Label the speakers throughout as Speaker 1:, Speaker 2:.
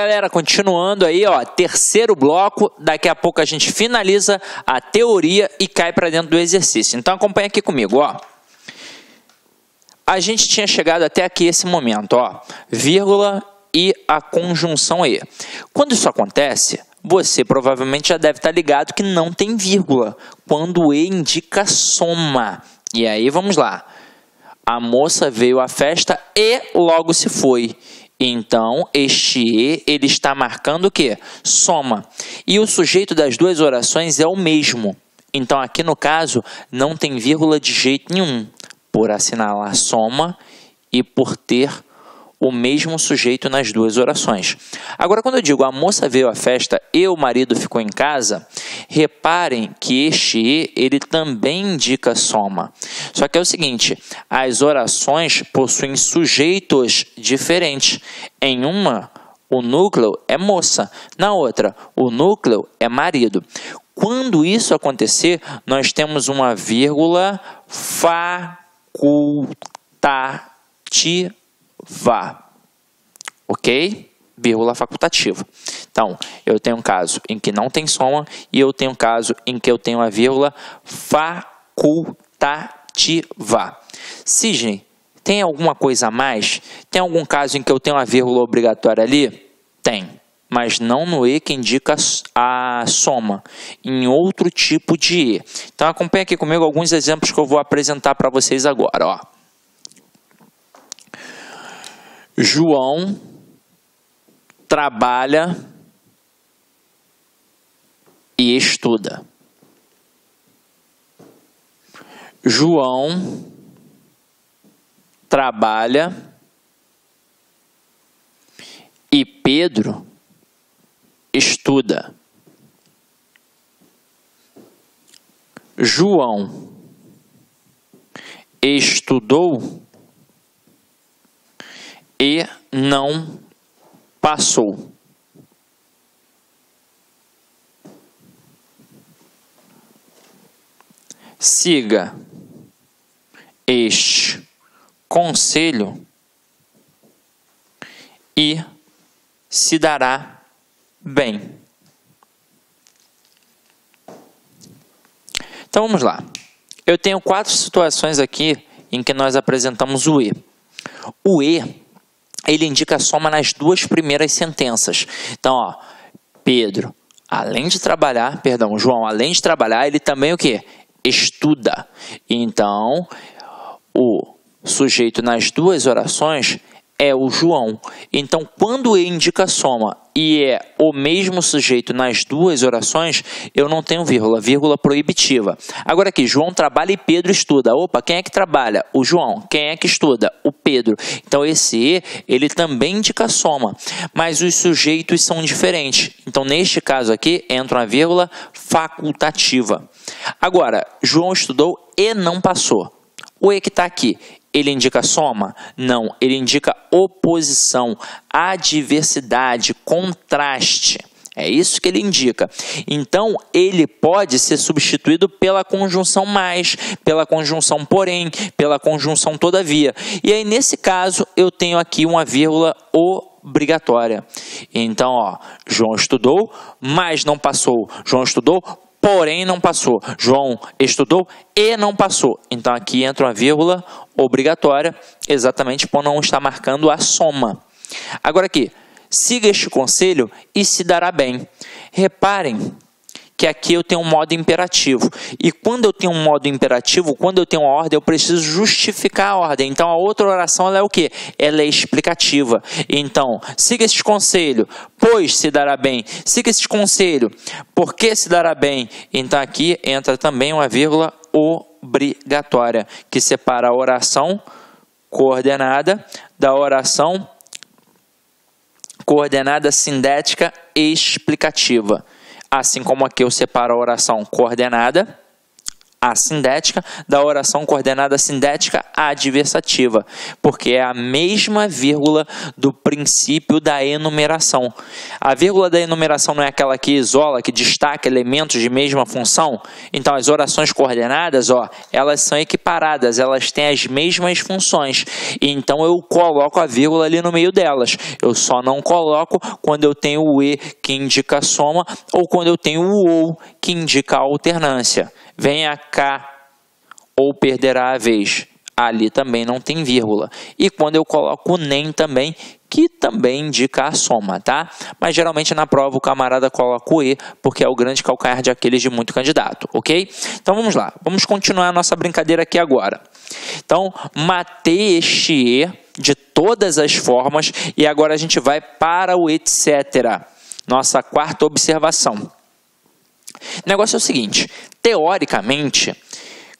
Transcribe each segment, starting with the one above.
Speaker 1: Galera, continuando aí, ó, terceiro bloco, daqui a pouco a gente finaliza a teoria e cai para dentro do exercício. Então acompanha aqui comigo, ó. A gente tinha chegado até aqui esse momento, ó, vírgula e a conjunção E. Quando isso acontece, você provavelmente já deve estar ligado que não tem vírgula, quando E indica soma. E aí, vamos lá. A moça veio à festa e logo se foi. Então, este E, ele está marcando o quê? Soma. E o sujeito das duas orações é o mesmo. Então, aqui no caso, não tem vírgula de jeito nenhum, por assinalar soma e por ter o mesmo sujeito nas duas orações. Agora, quando eu digo a moça veio à festa e o marido ficou em casa, reparem que este E, ele também indica soma. Só que é o seguinte, as orações possuem sujeitos diferentes. Em uma, o núcleo é moça. Na outra, o núcleo é marido. Quando isso acontecer, nós temos uma vírgula facultativa. Ok? Vírgula facultativa. Então, eu tenho um caso em que não tem soma e eu tenho um caso em que eu tenho a vírgula facultativa. Sidney, tem alguma coisa a mais? Tem algum caso em que eu tenho a vírgula obrigatória ali? Tem, mas não no E que indica a soma, em outro tipo de E. Então, acompanhe aqui comigo alguns exemplos que eu vou apresentar para vocês agora, ó. João trabalha e estuda. João trabalha e Pedro estuda. João estudou e não passou. Siga este conselho e se dará bem. Então vamos lá. Eu tenho 4 situações aqui em que nós apresentamos o E. O E, ele indica a soma nas 2 primeiras sentenças. Então, ó, Pedro, além de trabalhar, perdão, João, além de trabalhar, ele também o quê? Estuda. Então, o sujeito nas 2 orações é o João. Então, quando E indica soma e é o mesmo sujeito nas 2 orações, eu não tenho vírgula, vírgula proibitiva. Agora aqui, João trabalha e Pedro estuda. Opa, quem é que trabalha? O João. Quem é que estuda? O Pedro. Então, esse E, ele também indica soma, mas os sujeitos são diferentes. Então, neste caso aqui, entra uma vírgula facultativa. Agora, João estudou e não passou. O E que está aqui, ele indica soma? Não, ele indica oposição, adversidade, contraste. É isso que ele indica. Então, ele pode ser substituído pela conjunção mais, pela conjunção porém, pela conjunção todavia. E aí, nesse caso, eu tenho aqui uma vírgula obrigatória. Então, ó, João estudou, mas não passou. João estudou, porém não passou. João estudou e não passou. Então, aqui entra uma vírgula obrigatória, exatamente por não estar marcando a soma. Agora aqui, siga este conselho e se dará bem. Reparem que aqui eu tenho um modo imperativo. E quando eu tenho um modo imperativo, quando eu tenho uma ordem, eu preciso justificar a ordem. Então, a outra oração ela é o quê? Ela é explicativa. Então, siga este conselho, pois se dará bem. Siga este conselho, porque se dará bem. Então, aqui entra também uma vírgula obrigatória, que separa a oração coordenada da oração coordenada sindética explicativa. Assim como aqui eu separo a oração coordenada, assindética, da oração coordenada sindética adversativa, porque é a mesma vírgula do princípio da enumeração. A vírgula da enumeração não é aquela que isola, que destaca elementos de mesma função? Então, as orações coordenadas, elas são equiparadas, elas têm as mesmas funções. Então, eu coloco a vírgula ali no meio delas. Eu só não coloco quando eu tenho o e que indica a soma ou quando eu tenho o ou que indica a alternância. Venha cá ou perderá a vez. Ali também não tem vírgula. E quando eu coloco o nem também, que também indica a soma, tá? Mas geralmente na prova o camarada coloca o e, porque é o grande calcanhar de Aquiles de muito candidato, ok? Então vamos lá, vamos continuar a nossa brincadeira aqui agora. Então, matei este e de todas as formas e agora a gente vai para o etc. Nossa quarta observação. O negócio é o seguinte, teoricamente,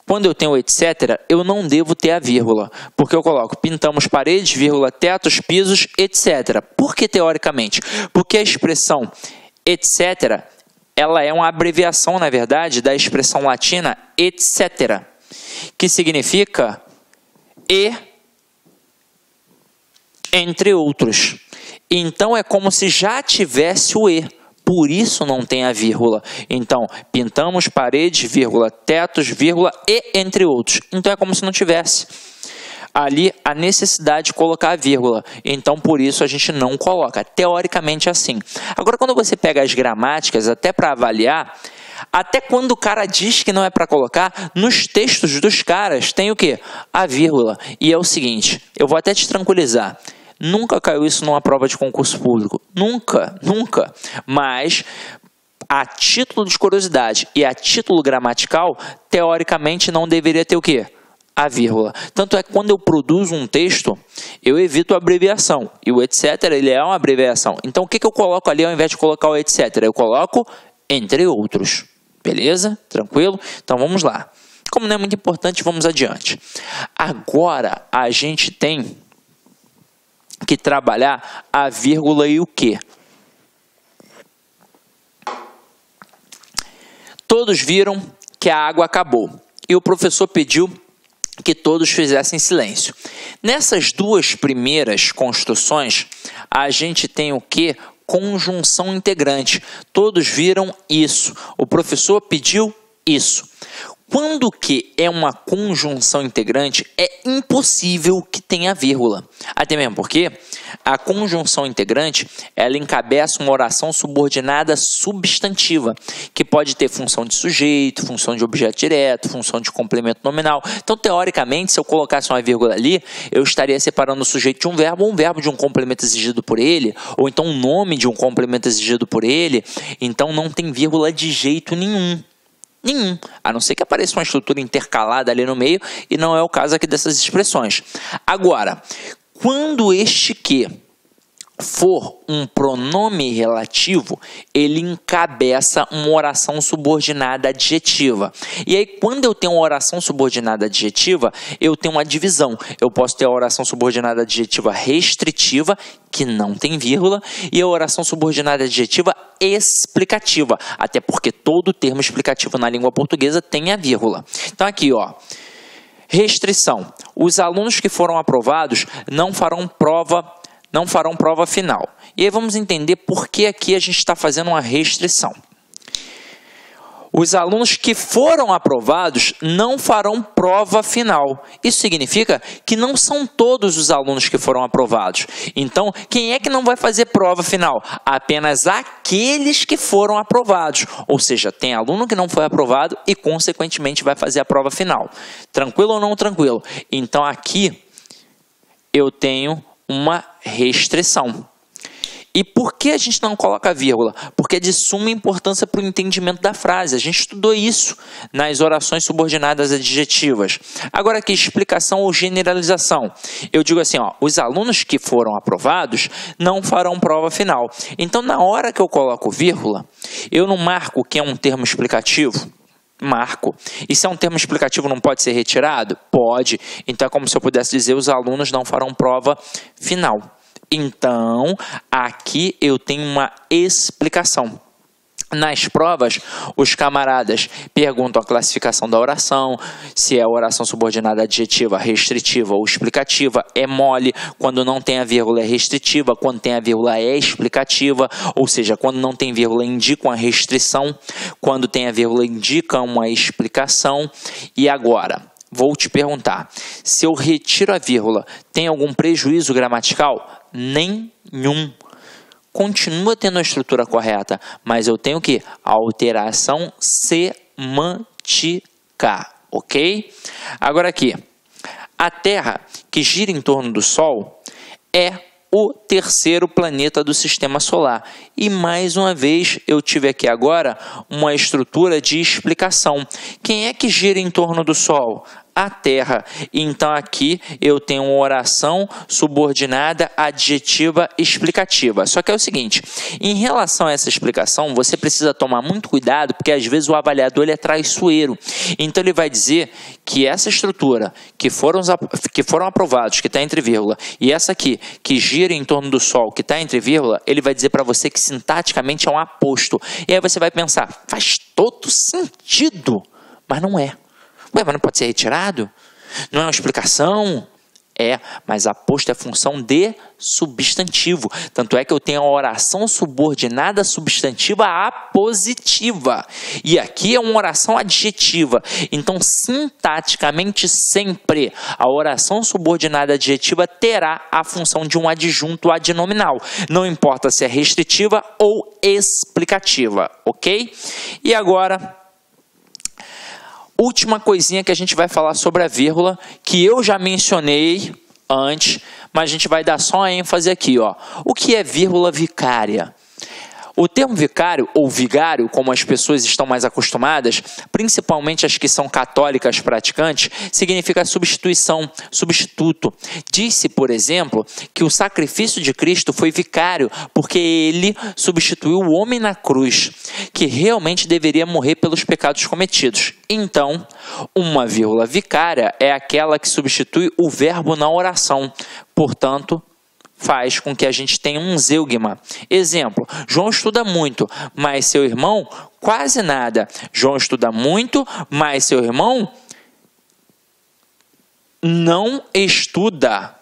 Speaker 1: quando eu tenho etc, eu não devo ter a vírgula, porque eu coloco pintamos paredes, vírgula, tetos, pisos, etc. Por que teoricamente? Porque a expressão etc, ela é uma abreviação, na verdade, da expressão latina etc, que significa e entre outros. Então, é como se já tivesse o e. Por isso não tem a vírgula. Então, pintamos paredes, vírgula, tetos, vírgula, e entre outros. Então, é como se não tivesse ali a necessidade de colocar a vírgula. Então, por isso a gente não coloca. Teoricamente, é assim. Agora, quando você pega as gramáticas, até para avaliar, até quando o cara diz que não é para colocar, nos textos dos caras tem o quê? A vírgula. E é o seguinte, eu vou até te tranquilizar. Nunca caiu isso numa prova de concurso público. Nunca, nunca. Mas, a título de curiosidade e a título gramatical, teoricamente não deveria ter o quê? A vírgula. Tanto é que quando eu produzo um texto, eu evito a abreviação. E o etc, ele é uma abreviação. Então, o que eu coloco ali ao invés de colocar o etc? Eu coloco entre outros. Beleza? Tranquilo? Então, vamos lá. Como não é muito importante, vamos adiante. Agora, a gente tem que trabalhar a vírgula e o quê? Todos viram que a água acabou e o professor pediu que todos fizessem silêncio. Nessas duas primeiras construções, a gente tem o quê? Conjunção integrante. Todos viram isso. O professor pediu isso. Quando que é uma conjunção integrante, é impossível que tenha vírgula. Até mesmo porque a conjunção integrante, ela encabeça uma oração subordinada substantiva, que pode ter função de sujeito, função de objeto direto, função de complemento nominal. Então, teoricamente, se eu colocasse uma vírgula ali, eu estaria separando o sujeito de um verbo de um complemento exigido por ele, ou então um nome de um complemento exigido por ele. Então, não tem vírgula de jeito nenhum. Nenhum, a não ser que apareça uma estrutura intercalada ali no meio, e não é o caso aqui dessas expressões. Agora, quando este que for um pronome relativo, ele encabeça uma oração subordinada adjetiva. E aí, quando eu tenho uma oração subordinada adjetiva, eu tenho uma divisão. Eu posso ter a oração subordinada adjetiva restritiva, que não tem vírgula, e a oração subordinada adjetiva explicativa, até porque todo termo explicativo na língua portuguesa tem a vírgula. Então, aqui, restrição. Os alunos que foram aprovados não farão prova final. E aí vamos entender por que aqui a gente está fazendo uma restrição. Os alunos que foram aprovados não farão prova final. Isso significa que não são todos os alunos que foram aprovados. Então, quem é que não vai fazer prova final? Apenas aqueles que foram aprovados. Ou seja, tem aluno que não foi aprovado e, consequentemente, vai fazer a prova final. Tranquilo ou não tranquilo? Então, aqui eu tenho uma restrição. E por que a gente não coloca vírgula? Porque é de suma importância para o entendimento da frase. A gente estudou isso nas orações subordinadas adjetivas. Agora aqui, explicação ou generalização. Eu digo assim, os alunos que foram aprovados não farão prova final. Então, na hora que eu coloco vírgula, eu não marco o que é um termo explicativo? Marco. E se é um termo explicativo, não pode ser retirado? Pode. Então, é como se eu pudesse dizer, os alunos não farão prova final. Então, aqui eu tenho uma explicação. Nas provas, os camaradas perguntam a classificação da oração, se é oração subordinada adjetiva, restritiva ou explicativa, é mole, quando não tem a vírgula é restritiva, quando tem a vírgula é explicativa, ou seja, quando não tem vírgula indica uma restrição, quando tem a vírgula indica uma explicação. E agora, vou te perguntar, se eu retiro a vírgula, tem algum prejuízo gramatical? Nenhum. Continua tendo a estrutura correta, mas eu tenho que alteração semântica, ok? Agora aqui, a Terra, que gira em torno do Sol, é o terceiro planeta do Sistema Solar. E mais uma vez eu tive aqui agora uma estrutura de explicação. Quem é que gira em torno do Sol? A Terra. Então aqui eu tenho uma oração subordinada adjetiva explicativa. Só que é o seguinte, em relação a essa explicação, você precisa tomar muito cuidado, porque às vezes o avaliador ele é traiçoeiro. Então ele vai dizer que essa estrutura que foram aprovados, que está entre vírgula, e essa aqui, que gira em torno do Sol, que está entre vírgula, ele vai dizer para você que sintaticamente é um aposto. E aí você vai pensar, faz todo sentido, mas não é. Ué, mas não pode ser retirado? Não é uma explicação? É, mas aposto é função de substantivo. Tanto é que eu tenho a oração subordinada substantiva apositiva. E aqui é uma oração adjetiva. Então, sintaticamente, sempre a oração subordinada adjetiva terá a função de um adjunto adnominal. Não importa se é restritiva ou explicativa, ok? E agora, última coisinha que a gente vai falar sobre a vírgula, que eu já mencionei antes, mas a gente vai dar só a ênfase aqui, ó. O que é vírgula vicária? O termo vicário, ou vigário, como as pessoas estão mais acostumadas, principalmente as que são católicas praticantes, significa substituição, substituto. Diz-se, por exemplo, que o sacrifício de Cristo foi vicário, porque ele substituiu o homem na cruz, que realmente deveria morrer pelos pecados cometidos. Então, uma vírgula vicária é aquela que substitui o verbo na oração. Portanto, faz com que a gente tenha um zeugma. Exemplo, João estuda muito, mas seu irmão quase nada. João estuda muito, mas seu irmão não estuda.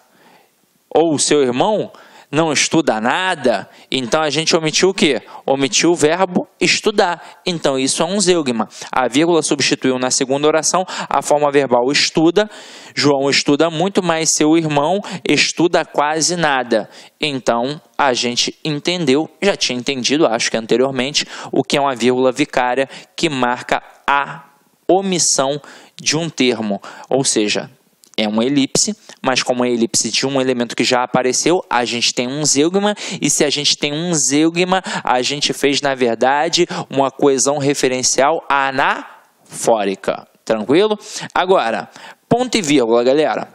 Speaker 1: Ou seu irmão não estuda nada. Então a gente omitiu o quê? Omitiu o verbo estudar. Então isso é um zeugma. A vírgula substituiu na segunda oração a forma verbal estuda. João estuda muito, mas seu irmão estuda quase nada. Então a gente entendeu, já tinha entendido, acho que anteriormente, o que é uma vírgula vicária que marca a omissão de um termo. Ou seja, é uma elipse, mas como é elipse de um elemento que já apareceu, a gente tem um zeugma, e se a gente tem um zeugma, a gente fez, na verdade, uma coesão referencial anafórica. Tranquilo? Agora, ponto e vírgula, galera.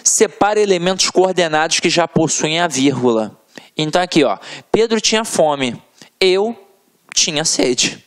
Speaker 1: Separa elementos coordenados que já possuem a vírgula. Então aqui, ó, Pedro tinha fome, eu tinha sede.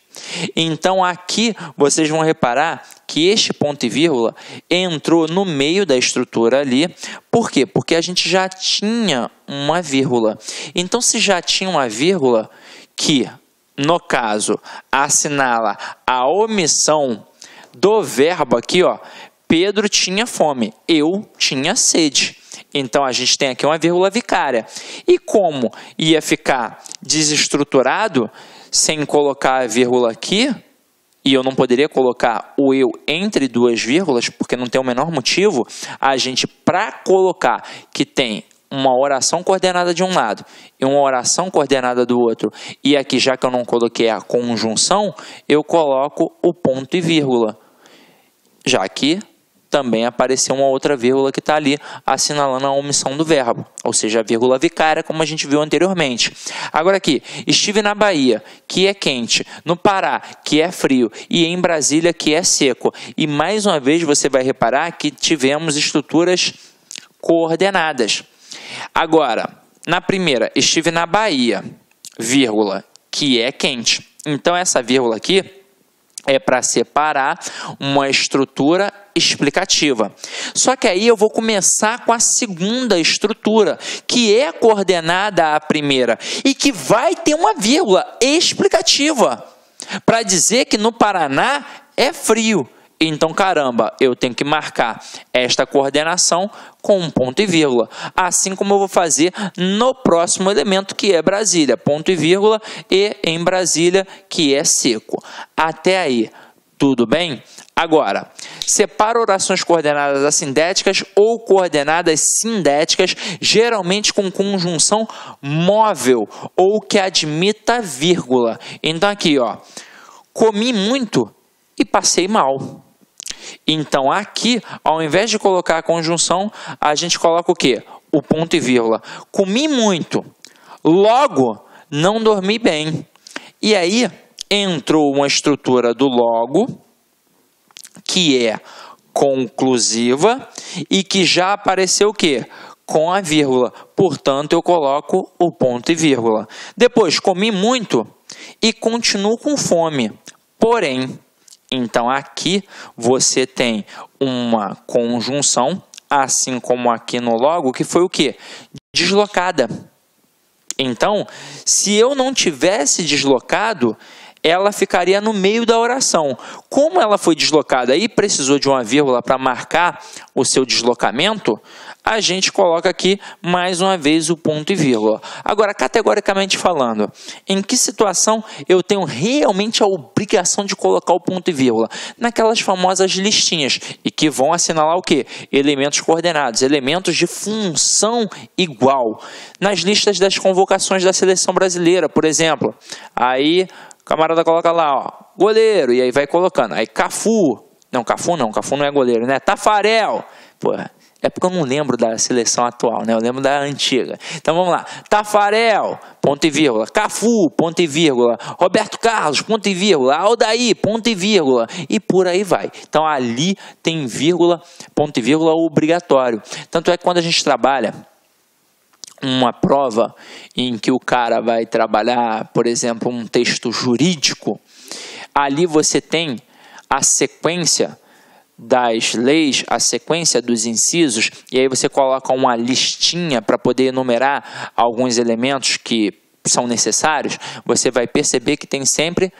Speaker 1: Então aqui vocês vão reparar que este ponto e vírgula entrou no meio da estrutura ali. Por quê? Porque a gente já tinha uma vírgula. Então se já tinha uma vírgula que, no caso, assinala a omissão do verbo aqui, ó, Pedro tinha fome, eu tinha sede. Então a gente tem aqui uma vírgula vicária. E como ia ficar desestruturado sem colocar a vírgula aqui, e eu não poderia colocar o eu entre duas vírgulas, porque não tem o menor motivo, a gente, para colocar que tem uma oração coordenada de um lado e uma oração coordenada do outro, e aqui, já que eu não coloquei a conjunção, eu coloco o ponto e vírgula, já que também apareceu uma outra vírgula que está ali assinalando a omissão do verbo, ou seja, a vírgula vicária, como a gente viu anteriormente. Agora aqui, estive na Bahia, que é quente, no Pará, que é frio, e em Brasília, que é seco. E mais uma vez você vai reparar que tivemos estruturas coordenadas. Agora, na primeira, estive na Bahia, vírgula, que é quente. Então essa vírgula aqui, É para separar uma estrutura explicativa. Só que aí eu vou começar com a segunda estrutura, que é coordenada à primeira e que vai ter uma vírgula explicativa para dizer que no Paraná é frio. Então, caramba, eu tenho que marcar esta coordenação com um ponto e vírgula. Assim como eu vou fazer no próximo elemento, que é Brasília. Ponto e vírgula, e em Brasília, que é seco. Até aí, tudo bem? Agora, separa orações coordenadas assindéticas ou coordenadas sindéticas, geralmente com conjunção móvel ou que admita vírgula. Então, aqui, ó, comi muito e passei mal. Então, aqui, ao invés de colocar a conjunção, a gente coloca o quê? O ponto e vírgula. Comi muito, logo não dormi bem. E aí, entrou uma estrutura do logo, que é conclusiva e que já apareceu o quê? Com a vírgula. Portanto, eu coloco o ponto e vírgula. Depois, comi muito e continuo com fome. Porém, então aqui você tem uma conjunção, assim como aqui no logo, que foi o quê? Deslocada. Então, se eu não tivesse deslocado, ela ficaria no meio da oração. Como ela foi deslocada e precisou de uma vírgula para marcar o seu deslocamento, a gente coloca aqui mais uma vez o ponto e vírgula. Agora, categoricamente falando, em que situação eu tenho realmente a obrigação de colocar o ponto e vírgula? Naquelas famosas listinhas, e que vão assinalar o quê? Elementos coordenados, elementos de função igual. Nas listas das convocações da seleção brasileira, por exemplo, aí o camarada coloca lá, ó, goleiro, e aí vai colocando. Aí Cafu não, Cafu não é goleiro, né? Tafarel, pô, é porque eu não lembro da seleção atual, né? Eu lembro da antiga. Então vamos lá. Tafarel, ponto e vírgula. Cafu, ponto e vírgula. Roberto Carlos, ponto e vírgula. Aldair, ponto e vírgula. E por aí vai. Então ali tem vírgula, ponto e vírgula obrigatório. Tanto é que quando a gente trabalha uma prova em que o cara vai trabalhar, por exemplo, um texto jurídico, ali você tem a sequência das leis, a sequência dos incisos, e aí você coloca uma listinha para poder enumerar alguns elementos que são necessários. Você vai perceber que tem sempre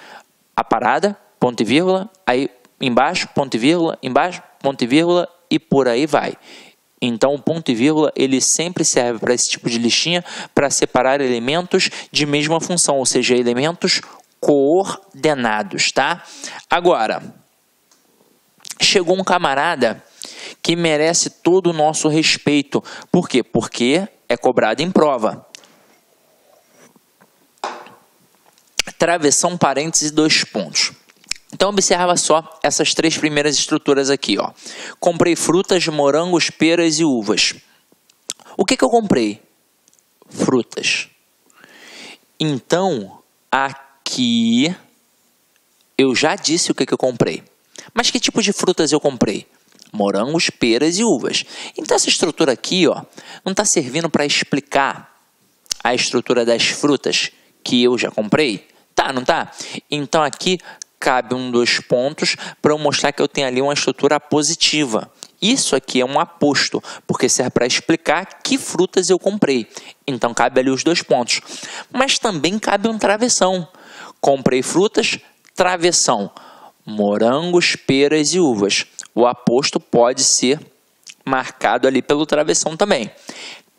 Speaker 1: a parada, ponto e vírgula, aí embaixo, ponto e vírgula, embaixo, ponto e vírgula, e por aí vai. Então, o ponto e vírgula, ele sempre serve para esse tipo de listinha, para separar elementos de mesma função, ou seja, elementos coordenados, tá? Agora, chegou um camarada que merece todo o nosso respeito. Por quê? Porque é cobrado em prova. Travessão, parênteses e 2 pontos. Então, observa só essas 3 primeiras estruturas aqui, ó. Comprei frutas, morangos, peras e uvas. O que eu comprei? Frutas. Então, aqui eu já disse o que eu comprei. Mas que tipo de frutas eu comprei? Morangos, peras e uvas. Então, essa estrutura aqui, ó, não está servindo para explicar a estrutura das frutas que eu já comprei? Tá, não tá? Então, aqui cabe 2 pontos para eu mostrar que eu tenho ali uma estrutura positiva. Isso aqui é um aposto, porque serve para explicar que frutas eu comprei. Então, cabe ali os 2 pontos. Mas também cabe um travessão. Comprei frutas, travessão. Morangos, peras e uvas. O aposto pode ser marcado ali pelo travessão também.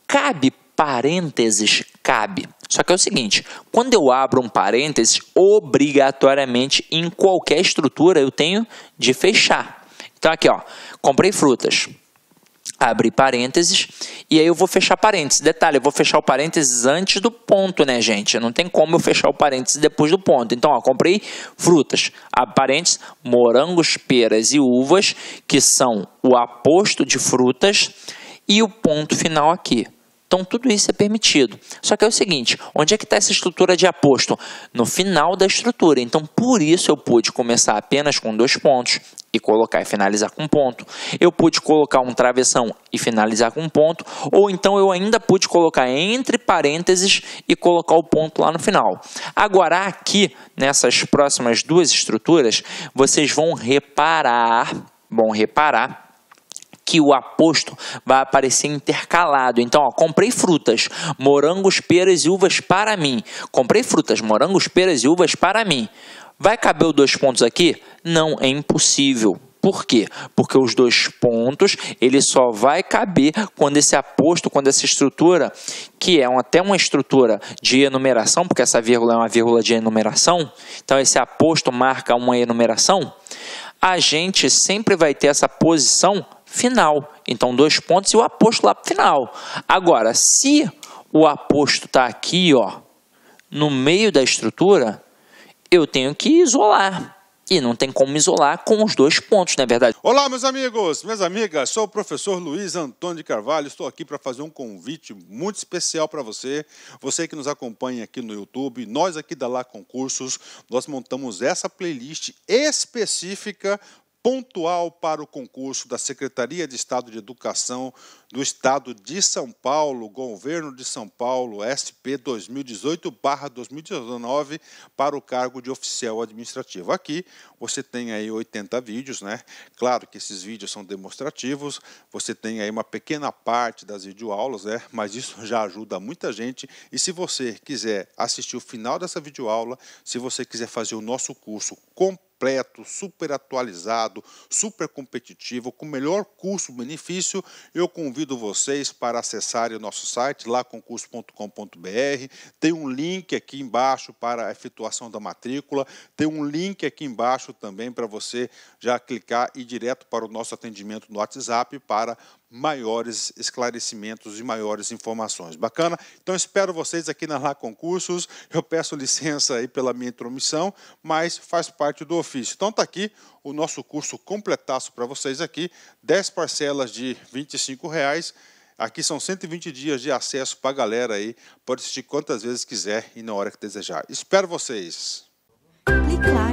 Speaker 1: Cabe parênteses? Cabe. Só que é o seguinte, quando eu abro um parênteses, obrigatoriamente em qualquer estrutura eu tenho de fechar. Então aqui, ó, comprei frutas. Abri parênteses e aí eu vou fechar parênteses. Detalhe, eu vou fechar o parênteses antes do ponto, né, gente? Não tem como eu fechar o parênteses depois do ponto. Então, ó, comprei frutas. Abre parênteses, morangos, peras e uvas, que são o aposto de frutas, e o ponto final aqui. Então, tudo isso é permitido. Só que é o seguinte, onde é que está essa estrutura de aposto? No final da estrutura. Então, por isso eu pude começar apenas com 2 pontos e colocar e finalizar com 1 ponto. Eu pude colocar um travessão e finalizar com 1 ponto, ou então eu ainda pude colocar entre parênteses e colocar o ponto lá no final. Agora, aqui, nessas próximas 2 estruturas, vocês vão reparar que o aposto vai aparecer intercalado. Então, ó, comprei frutas, morangos, peras e uvas para mim. Comprei frutas, morangos, peras e uvas para mim. Vai caber os 2 pontos aqui? Não, é impossível. Por quê? Porque os 2 pontos, ele só vai caber quando esse aposto, quando essa estrutura, que é até uma estrutura de enumeração, porque essa vírgula é uma vírgula de enumeração, então esse aposto marca uma enumeração, a gente sempre vai ter essa posição final. Então, 2 pontos e o aposto lá para o final. Agora, se o aposto está aqui, ó, no meio da estrutura, eu tenho que isolar. E não tem como isolar com os 2 pontos, não é verdade?
Speaker 2: Olá, meus amigos, minhas amigas. Sou o professor Luiz Antônio de Carvalho. Estou aqui para fazer um convite muito especial para você. Você que nos acompanha aqui no YouTube. Nós aqui da Lá Concursos, nós montamos essa playlist específica pontual para o concurso da Secretaria de Estado de Educação do Estado de São Paulo, Governo de São Paulo, SP 2018/2019, para o cargo de oficial administrativo. Aqui você tem aí 80 vídeos, né? Claro que esses vídeos são demonstrativos, você tem aí uma pequena parte das videoaulas, né? Mas isso já ajuda muita gente. E se você quiser assistir o final dessa videoaula, se você quiser fazer o nosso curso completo, super atualizado, super competitivo, com melhor custo-benefício, eu convido vocês para acessarem o nosso site, laconcurso.com.br. Tem um link aqui embaixo para a efetuação da matrícula, tem um link aqui embaixo também para você já clicar e ir direto para o nosso atendimento no WhatsApp para maiores esclarecimentos e maiores informações. Bacana? Então espero vocês aqui na Lá Concursos. Eu peço licença aí pela minha intromissão, mas faz parte do ofício. Então tá aqui o nosso curso completaço para vocês aqui, 10 parcelas de R$ 25,00. Aqui são 120 dias de acesso para a galera aí, pode assistir quantas vezes quiser e na hora que desejar. Espero vocês!
Speaker 3: Clique lá.